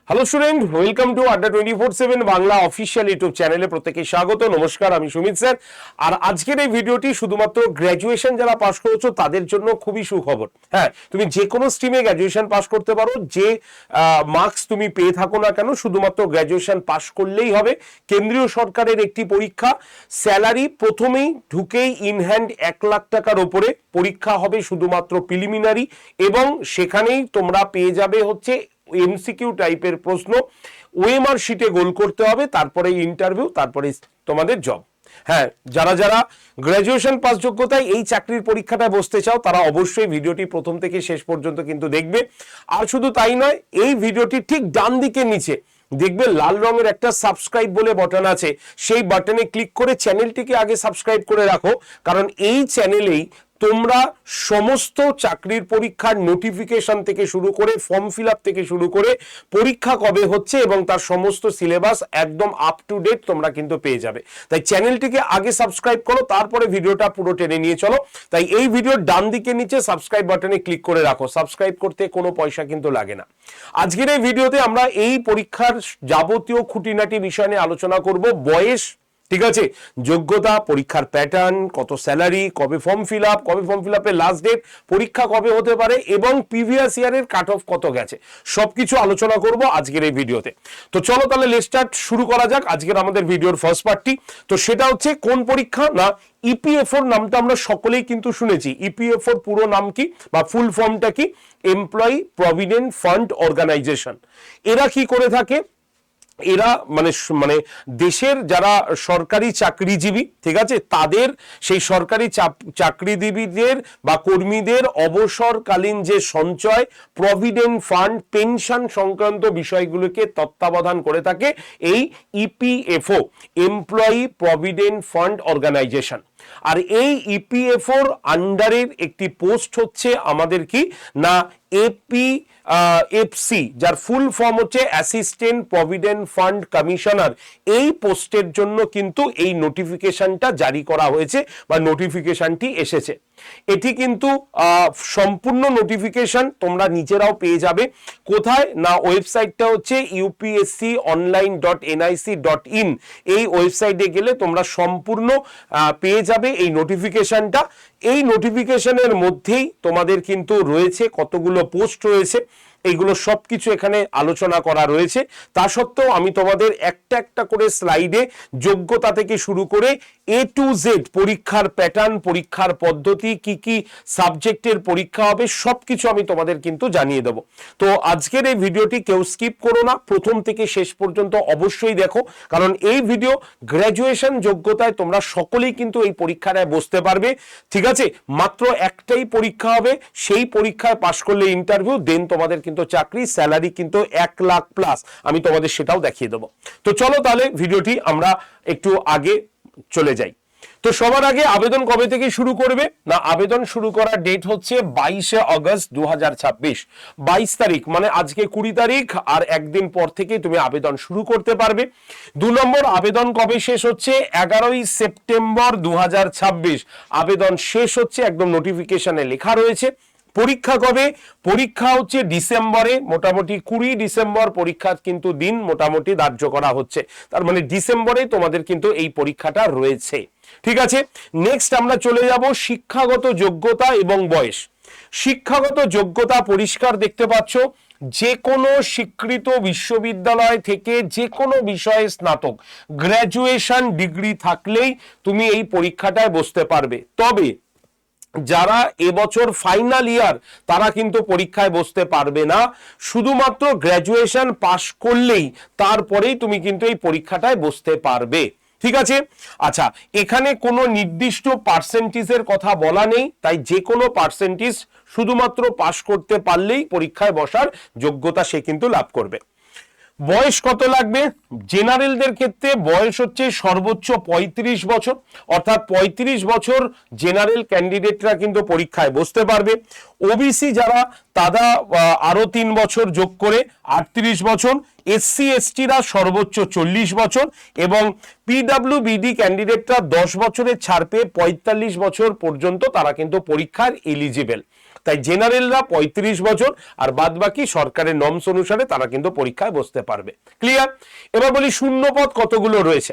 Hello student, welcome to আড্ডা 24/7 Bangla official YouTube চ্যানেলে প্রত্যেকে স্বাগত। নমস্কার, আমি সুমিত স্যার। আর আজকের এই ভিডিওটি শুধুমাত্র গ্র্যাজুয়েশন যারা পাশ করেছো তাদের জন্য খুবই সুখবর। হ্যাঁ, তুমি যে কোনো স্ট্রিমে গ্র্যাজুয়েশন পাশ করতে পারো, যে মার্কস তুমি পেয়ে থাকো না কেন, শুধুমাত্র গ্র্যাজুয়েশন পাশ করলেই হবে। কেন্দ্রীয় সরকারের একটি পরীক্ষা, স্যালারি প্রথমেই ঢুকেই ইন হ্যান্ড 1 লাখ টাকার ওপরে পরীক্ষা হবে, শুধুমাত্র প্রিলিমিনারি, এবং সেখানেই তোমরা পেয়ে যাবে হচ্ছে এমসিকিউ টাইপের প্রশ্ন। ওএমআর শিটে গোল করতে হবে, তারপরে ইন্টারভিউ, তারপরে তোমাদের জব। হ্যাঁ, যারা যারা গ্র্যাজুয়েশন পাস যোগ্যতায় এই চাকরির পরীক্ষাটা বসতে চাও তারা অবশ্যই ভিডিওটি প্রথম থেকে শেষ পর্যন্ত কিন্তু দেখবে। আর শুধু তাই নয়, এই ভিডিওটি ঠিক ডান দিকের নিচে দেখবে লাল রঙের একটা সাবস্ক্রাইব বলে বাটন আছে, সেই বাটনে ক্লিক করে চ্যানেলটিকে আগে সাবস্ক্রাইব করে রাখো, কারণ এই চ্যানেলেই তোমরা সমস্ত চাকরির পরীক্ষার নোটিফিকেশন থেকে শুরু করে ফর্ম ফিল আপ থেকে শুরু করে পরীক্ষা কবে হচ্ছে এবং তার সমস্ত সিলেবাস একদম আপ টু ডেট তোমরা কিন্তু পেয়ে যাবে। তাই চ্যানেলটিকে আগে সাবস্ক্রাইব করো, তারপরে ভিডিওটা পুরো টেনে নিয়ে চলো। তাই এই ভিডিওর ডান দিকে নিচে সাবস্ক্রাইব বাটনে ক্লিক করে রাখো। সাবস্ক্রাইব করতে কোনো পয়সা কিন্তু লাগে না। আজকের এই ভিডিওতে আমরা এই পরীক্ষার যাবতীয় খুঁটিনাটি বিষয় নিয়ে আলোচনা করব। বয়স, ঠিক আছে, যোগ্যতা, পরীক্ষার প্যাটার্ন, কত স্যালারি, কবে ফর্ম ফিল আপ, কবে ফর্ম ফিল আপের লাস্ট ডেট, পরীক্ষা কবে হতে পারে এবং প্রিভিয়াস ইয়ারের কাট অফ কত গেছে, সবকিছু আলোচনা করব আজকের এই ভিডিওতে। তো চলো তাহলে লেটস স্টার্ট, শুরু করা যাক আজকের আমাদের ভিডিওর ফার্স্ট পার্টটি। তো সেটা হচ্ছে কোন পরীক্ষা না, ইপিএফওর নামটা আমরা সকলেই কিন্তু শুনেছি। ইপিএফওর পুরো নাম কি বা ফুল ফর্মটা কি? Employee provident fund organisation. এরা কি করে থাকে? এরা মানে দেশের যারা সরকারি চাকরিজীবী, ঠিক আছে, তাদের সেই সরকারি চাকরিজীবীদের বা কর্মীদের অবসরকালীন যে সঞ্চয়, প্রভিডেন্ট ফান্ড, পেনশন সংক্রান্ত বিষয়গুলোকে তত্ত্বাবধান করে থাকে এই EPFO, employee provident fund organisation. আর এই ইপিএফওর আন্ডারের একটি পোস্ট হচ্ছে আমাদের কি না এপিএফসি, যার ফুল ফর্ম হচ্ছে অ্যাসিস্ট্যান্ট প্রভিডেন্ট ফান্ড কমিশনার। এই পোস্টের জন্য কিন্তু এই নোটিফিকেশনটা জারি করা হয়েছে বা নোটিফিকেশনটি এসেছে। এটি কিন্তু সম্পূর্ণ নোটিফিকেশন তোমরা নিজেরাও পেয়ে যাবে। কোথায় না, ওয়েবসাইটটা হচ্ছে upsc.online.nic.in। এই ওয়েবসাইটে গেলে তোমরা সম্পূর্ণ পেয়ে যাবে এই নোটিফিকেশনটা। এই নোটিফিকেশনের মধ্যেই তোমাদের কিন্তু রয়েছে কতগুলো পোস্ট রয়েছে, এইগুলো সবকিছু এখানে আলোচনা করা রয়েছে। তা সত্ত্বেও আমি তোমাদের একটা একটা করে স্লাইডে যোগ্যতা থেকে শুরু করে A to Z পরীক্ষার প্যাটার্ন, পরীক্ষার পদ্ধতি, কি কি সাবজেক্টের পরীক্ষা হবে, সবকিছু আমি তোমাদের কিন্তু জানিয়ে দেবো। তো আজকের এই ভিডিওটি কেউ স্কিপ করো না, প্রথম থেকে শেষ পর্যন্ত অবশ্যই দেখো, কারণ এই ভিডিও গ্র্যাজুয়েশন যোগ্যতায় তোমরা সকলেই কিন্তু এই পরীক্ষাটায় বসতে পারবে। ঠিক আছে, মাত্র একটাই পরীক্ষা হবে, সেই পরীক্ষায় পাশ করলে ইন্টারভিউ, দেন তোমাদের কিন্তু চাকরি, স্যালারি কিন্তু 1 লাখ প্লাস। আমি তোমাদের সেটাও দেখিয়ে দেবো। তো চলো তাহলে ভিডিওটি আমরা একটু আগে চলে যাই। তো সবার আগে আবেদন কবে থেকে শুরু করবে না, আবেদন শুরু করার ডেট হচ্ছে 22 আগস্ট 2026। 22 তারিখ মানে আজকে 20 তারিখ, আর একদিন পর থেকে তুমি আবেদন শুরু করতে পারবে। 2 নম্বর, আবেদন কবে শেষ হচ্ছে? 11 সেপ্টেম্বর 2026 আবেদন শেষ হচ্ছে, একদম নোটিফিকেশনে লেখা রয়েছে। পরীক্ষা কবে? পরীক্ষা হচ্ছে ডিসেম্বরে, মোটামুটি 20 ডিসেম্বর পরীক্ষার কিন্তু দিন মোটামুটি ধার্য করা হচ্ছে। তার মানে ডিসেম্বরে তোমাদের কিন্তু এই পরীক্ষাটা রয়েছে। ঠিক আছে, নেক্সট আমরা চলে যাব শিক্ষাগত যোগ্যতা এবং বয়স। শিক্ষাগত যোগ্যতা পরিষ্কার দেখতে পাচ্ছ, যে কোনো স্বীকৃত বিশ্ববিদ্যালয় থেকে যে কোনো বিষয়ে স্নাতক গ্র্যাজুয়েশন ডিগ্রি থাকলেই তুমি এই পরীক্ষাটায় বসতে পারবে। তবে যারা এবছর ফাইনাল ইয়ার তারা কিন্তু পরীক্ষায় বসতে পারবে না, শুধুমাত্র গ্র্যাজুয়েশন পাশ করলেই তারপরেই তুমি কিন্তু এই পরীক্ষাটায় বসতে পারবে। ঠিক আছে, আচ্ছা, এখানে কোনো নির্দিষ্ট পার্সেন্টেজের কথা বলা নেই, তাই যে কোনো পার্সেন্টেজ শুধুমাত্র পাশ করতে পারলেই পরীক্ষায় বসার যোগ্যতা সে কিন্তু লাভ করবে। বয়স কত লাগবে? জেনারেলদের ক্ষেত্রে বয়স হচ্ছে সর্বোচ্চ 35 বছর, অর্থাৎ 35 বছর জেনারেল ক্যান্ডিডেটরা কিন্তু পরীক্ষায় বসতে পারবে। ওবিসি যারা, তারা আরো 3 বছর যোগ করে 38 বছর। এসসি এসটিরা সর্বোচ্চ 40 বছর এবং পিডব্লিউবিডি ক্যান্ডিডেটরা 10 বছরের ছাড় পেয়ে 45 বছর পর্যন্ত তারা কিন্তু পরীক্ষার এলিজিবল। তাই জেনারেলরা 35 বছর, আর বাদ বাকি সরকারের নর্মস অনুসারে তারা কিন্তু পরীক্ষায় বসতে পারবে। ক্লিয়ার? এবার বলি শূন্যপদ কতগুলো রয়েছে।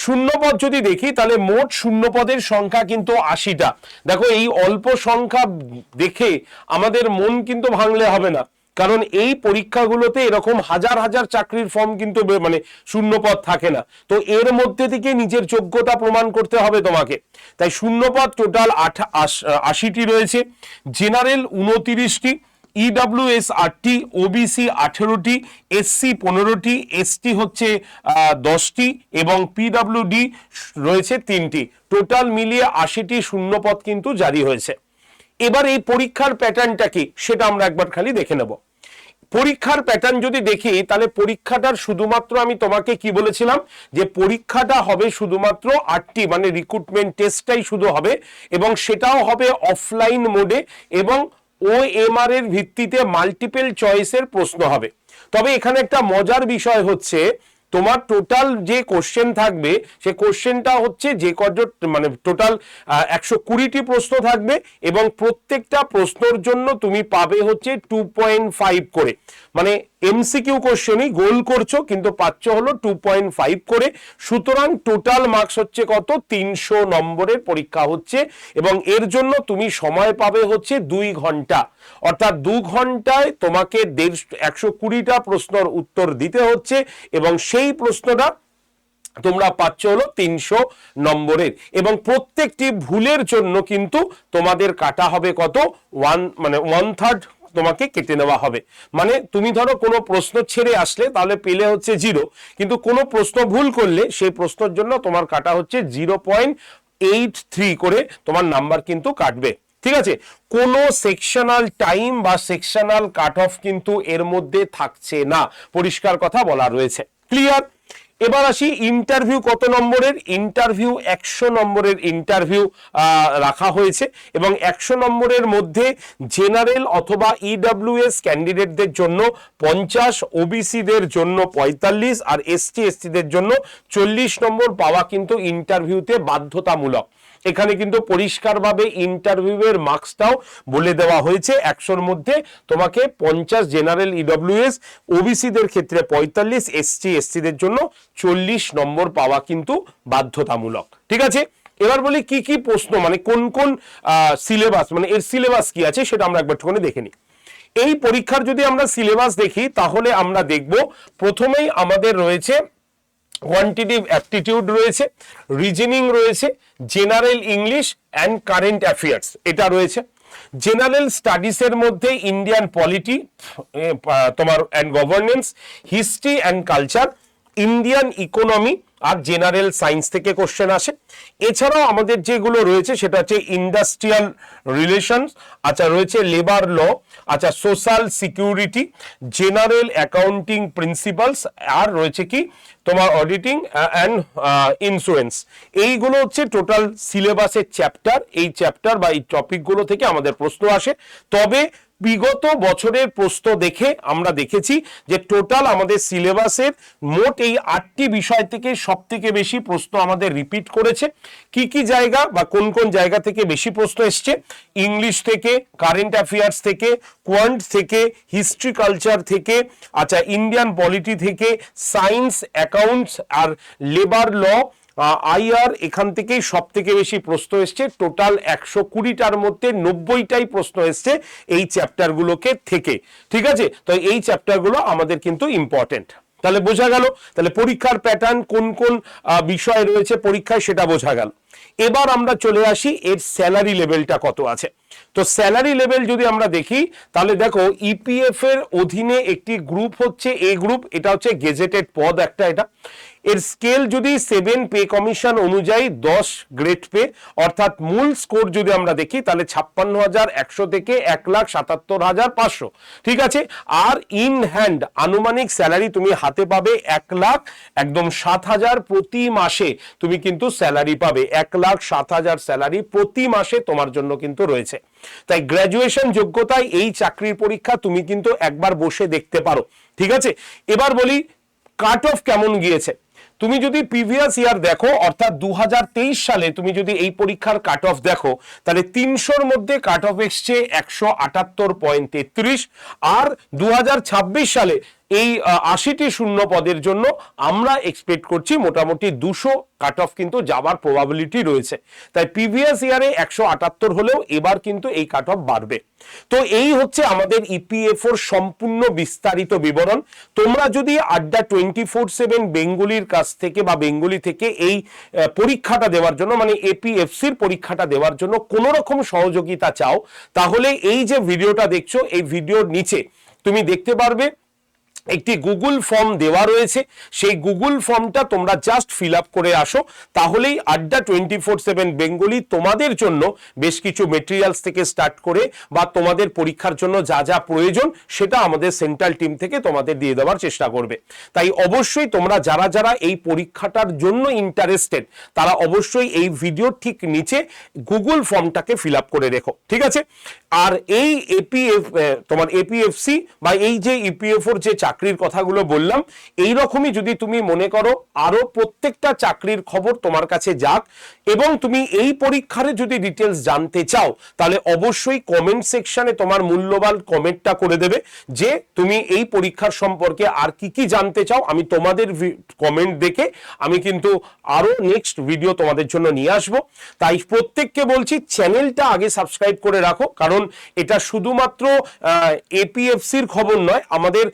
শূন্যপদ যদি দেখি তাহলে মোট শূন্যপদের সংখ্যা কিন্তু 80টা। দেখো এই অল্প সংখ্যা দেখে আমাদের মন কিন্তু ভাঙলে হবে না, কারণ এই পরীক্ষাগুলোতে এরকম হাজার হাজার চাকরির ফর্ম কিন্তু মানে শূন্যপদ থাকে না। তো এর মধ্যে থেকে নিজের যোগ্যতা প্রমাণ করতে হবে তোমাকে। তাই শূন্যপদ টোটাল 80টি রয়েছে, জেনারেল 29টি, ইডব্লিউএস 8টি, ওবিসি 18টি, এসসি 15টি, এসটি হচ্ছে 10টি এবং পিডব্লিউডি রয়েছে 3টি। টোটাল মিলিয়ে 80টি শূন্যপদ কিন্তু জারি হয়েছে। এবার এই পরীক্ষার প্যাটার্নটা কি সেটা আমরা একবার খালি দেখে নেব। পরীক্ষার প্যাটার্ন যদি দেখি তাহলে পরীক্ষাটার শুধুমাত্র আমি তোমাকে কি বলেছিলাম যে পরীক্ষাটা হবে শুধুমাত্র 8টি, মানে রিক্রুটমেন্ট টেস্টটাই শুধু হবে এবং সেটাও হবে অফলাইন মোডে এবং OMR এর ভিত্তিতে মাল্টিপল চয়েসের প্রশ্ন হবে। তবে এখানে একটা মজার বিষয় হচ্ছে তোমার টোটাল যে কোশ্চেন থাকবে সে কোশ্চেনটা হচ্ছে যে মানে টোটাল 120টি প্রশ্ন থাকবে এবং প্রত্যেকটা প্রশ্নের জন্য তুমি পাবে হচ্ছে 2.5 করে, মানে এমসিকিউ কোশ্চেনই গোল করছো কিন্তু পাচ্ছ হলো 2.5 করে। সুতরাং টোটাল মার্কস হচ্ছে কত, 300 নম্বরের পরীক্ষা হচ্ছে এবং এর জন্য তুমি সময় পাবে হচ্ছে 2 ঘন্টা, অর্থাৎ 2 ঘন্টায় তোমাকে 120টা প্রশ্নের উত্তর দিতে হচ্ছে এবং সেই প্রশ্নটা তোমরা পাচ্ছ হলো 300 নম্বরের এবং প্রত্যেকটি ভুলের জন্য কিন্তু তোমাদের কাটা হবে কত, 1/3 তোমাকে কেটে নেওয়া হবে। মানে তুমি ধরো কোনো প্রশ্ন ছেড়ে আসলে তাহলে পেলে হচ্ছে 0, কিন্তু কোনো প্রশ্ন ভুল করলে সেই প্রশ্নের জন্য তোমার কাটা হচ্ছে 0.83 করে তোমার নাম্বার কিন্তু কাটবে। ঠিক আছে? কোনো সেকশনাল টাইম বা সেকশনাল কাট অফ কিন্তু এর মধ্যে থাকছে না, পরিষ্কার কথা বলা রয়েছে। ক্লিয়ার? এবার আসি ইন্টারভিউ কত নম্বরের। ইন্টারভিউ 100 নম্বরের ইন্টারভিউ রাখা হয়েছে এবং 100 নম্বরের মধ্যে জেনারেল অথবা ইডব্লিউএস ক্যান্ডিডেটদের জন্য 50, ওবিসিদের জন্য 45 আর এসটি এসটিদের জন্য 40 নম্বর পাওয়া কিন্তু ইন্টারভিউতে বাধ্যতামূলক। এখানে কিন্তু পরিষ্কারভাবে ইন্টারভিউয়ের মার্কসটাও বলে দেওয়া হয়েছে। 100-র মধ্যে তোমাকে 50 জেনারেল ইডব্লিউএস, ওবিসিদের ক্ষেত্রে 45, এসটি এসটিদের জন্য 40 নম্বর পাওয়া কিন্তু বাধ্যতামূলক। ঠিক আছে? এবার বলি কি কি প্রশ্ন, মানে কোন কোন সিলেবাস, মানে এর সিলেবাস কি আছে সেটা আমরা একবার একটুখানি দেখে নিই। এই পরীক্ষার যদি আমরা সিলেবাস দেখি তাহলে আমরা দেখব প্রথমেই আমাদের রয়েছে কোয়ান্টিটিভ অ্যাপটিটিউড রয়েছে, রিজনিং রয়েছে, general English and current affairs এটা রয়েছে। জেনারেল স্টাডিজের মধ্যে ইন্ডিয়ান পলিটি তোমার and governance, history and culture, Indian economy আর জেনারেল সায়েন্স থেকে কোশ্চেন আসে। এছাড়াও আমাদের যেগুলো রয়েছে সেটা হচ্ছে ইন্ডাস্ট্রিয়াল রিলেশনস, আচ্ছা রয়েছে লেবার ল, আচ্ছা social security, general accounting principles আর রয়েছে কি তোমার অডিটিং অ্যান্ড ইন্স্যুরেন্স। এইগুলো হচ্ছে টোটাল সিলেবাসের চ্যাপ্টার। এই চ্যাপ্টার বা এই টপিকগুলো থেকে আমাদের প্রশ্ন আসে। তবে বিগত বছরের প্রশ্ন দেখে আমরা দেখেছি যে টোটাল আমাদের সিলেবাসের মোট এই 8টি বিষয় থেকে সব থেকে বেশি প্রশ্ন আমাদের রিপিট করেছে। কি কি জায়গা বা কোন কোন জায়গা থেকে বেশি প্রশ্ন এসছে, ইংলিশ থেকে, কারেন্ট অ্যাফেয়ার্স থেকে, কোয়ান্ট থেকে, হিস্ট্রি কালচার থেকে, আচ্ছা ইন্ডিয়ান পলিটি থেকে, সায়েন্স, অ্যাকাউন্টস আর লেবার ল, আইআর, এখান থেকেই সব থেকে বেশি প্রশ্ন এসছে। টোটাল 120টার মধ্যে 90টাই প্রশ্ন এসছে এই চ্যাপ্টারগুলোকে থেকে। ঠিক আছে? তো এই চ্যাপ্টারগুলো আমাদের কিন্তু ইম্পর্টেন্ট। তাহলে বোঝা গেল তাহলে পরীক্ষার প্যাটার্ন কোন কোন বিষয় রয়েছে পরীক্ষায় সেটা বোঝা গেল। এবার আমরা চলে আসি এর স্যালারি লেভেলটা কত আছে। তো স্যালারি লেভেল যদি আমরা দেখি তাহলে দেখো ইপিএফ এর অধীনে একটি গ্রুপ হচ্ছে এ গ্রুপ, এটা হচ্ছে গেজেটেড পদ একটা। এটা এর স্কেল যদি 7 পে কমিশন অনুযায়ী 10 গ্রেড পে, অর্থাৎ মূল স্কোর যদি আমরা দেখি তাহলে 56,100 থেকে 1,77,500। ঠিক আছে? আর ইন হ্যান্ড আনুমানিক স্যালারি তুমি হাতে পাবে 1,07,000 প্রতি মাসে তুমি কিন্তু স্যালারি পাবে। 1,07,000 স্যালারি প্রতি মাসে তোমার জন্য কিন্তু রয়েছে। তাই গ্র্যাজুয়েশন যোগ্যতায় এই চাকরির পরীক্ষা তুমি কিন্তু একবার বসে দেখতে পারো। ঠিক আছে? এবার বলি কাট অফ কেমন গিয়েছে। তুমি যদি প্রিভিয়াস ইয়ার দেখো, অর্থাৎ 2023 সালে তুমি যদি এই পরীক্ষার কাট অফ দেখো, তাহলে 300-র মধ্যে কাট অফ এসছে 178.33, আর 2026 সালে এই 80টি শূন্য পদের জন্য আমরা এক্সপেক্ট করছি মোটামুটি 200 কাট অফ কিন্তু যাওয়ার প্রবাবিলিটি রয়েছে। তাই প্রিভিয়াস ইয়ারে 178 হলেও এবার কিন্তু এই কাট অফ বাড়বে। তো এই হচ্ছে আমাদের ইপিএফওর সম্পূর্ণ বিস্তারিত বিবরণ। তোমরা যদি আড্ডা 24/7 বেঙ্গলির কাছ থেকে বা বেঙ্গলি থেকে এই পরীক্ষাটা দেওয়ার জন্য, মানে এপিএফসির পরীক্ষাটা দেওয়ার জন্য কোনো রকম সহযোগিতা চাও, তাহলে এই যে ভিডিওটা দেখছো, এই ভিডিওর নিচে তুমি দেখতে পারবে একটি গুগল ফর্ম দেওয়া রয়েছে। সেই গুগল ফর্মটা তোমরা জাস্ট ফিল আপ করে আসো, তাহলেই আড্ডা 24/7 বেঙ্গলি তোমাদের জন্য বেশ কিছু মেটেরিয়ালস থেকে স্টার্ট করে বা তোমাদের পরীক্ষার জন্য যা যা প্রয়োজন সেটা আমাদের সেন্ট্রাল টিম থেকে তোমাদের দিয়ে দেওয়ার চেষ্টা করবে। তাই অবশ্যই তোমরা যারা যারা এই পরীক্ষাটার জন্য ইন্টারেস্টেড, তারা অবশ্যই এই ভিডিওর ঠিক নিচে গুগল ফর্মটাকে ফিল আপ করে রেখো, ঠিক আছে? আর এই তোমার এপিএফসি বা এই যে ইপিএফওর যে চাকরির কথাগুলো বললাম, এই রকমই যদি তুমি মনে করো আরো প্রত্যেকটা চাকরির খবর তোমার কাছে যাক এবং তুমি এই পরীক্ষার যদি ডিটেলস জানতে চাও, তাহলে অবশ্যই কমেন্ট সেকশনে তোমার মূল্যবান কমেন্টটা করে দেবে যে তুমি এই পরীক্ষার সম্পর্কে আর কি কি জানতে চাও। আমি তোমাদের কমেন্ট দেখে আমি কিন্তু আরো নেক্সট ভিডিও তোমাদের জন্য নিয়ে আসবো। তাই প্রত্যেককে বলছি চ্যানেলটা আগে সাবস্ক্রাইব করে রাখো, কারণ এটা শুধুমাত্র এপিএফসির খবর নয়, আমাদের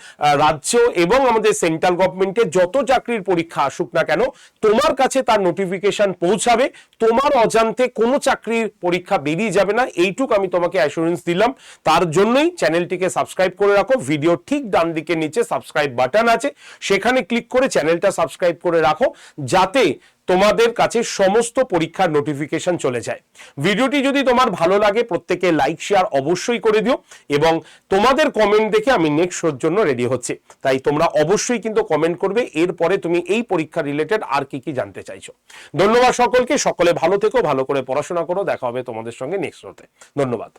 রাজ্য এবং আমাদের সেন্ট্রাল গভর্নমেন্টের যত চাকরির পরীক্ষা আসুক না কেন, তোমার কাছে তার নোটিফিকেশন পৌঁছাবে। তোমার অজান্তে কোনো চাকরির পরীক্ষা বেরিয়ে যাবে না, এইটুকু আমি তোমাকে অ্যাসুরেন্স দিলাম। তার জন্যই চ্যানেলটিকে সাবস্ক্রাইব করে রাখো। ভিডিও ঠিক ডান দিকে নিচে সাবস্ক্রাইব বাটন আছে, সেখানে ক্লিক করে চ্যানেলটা সাবস্ক্রাইব করে রাখো, যাতে তোমাদের কাছে সমস্ত পরীক্ষার নোটিফিকেশন চলে যায়। ভিডিওটি যদি তোমার ভালো লাগে, প্রত্যেকে লাইক শেয়ার অবশ্যই করে দিও এবং তোমাদের কমেন্ট দেখে আমি নেক্সট শোর জন্য রেডি হচ্ছি। তাই তোমরা অবশ্যই কিন্তু কমেন্ট করবে এরপরে তুমি এই পরীক্ষা রিলেটেড আর কি কি জানতে চাইছো। ধন্যবাদ সকলকে, সকলে ভালো থেকো, ভালো করে পড়াশোনা করো। দেখা হবে তোমাদের সঙ্গে নেক্সট শোতে। ধন্যবাদ।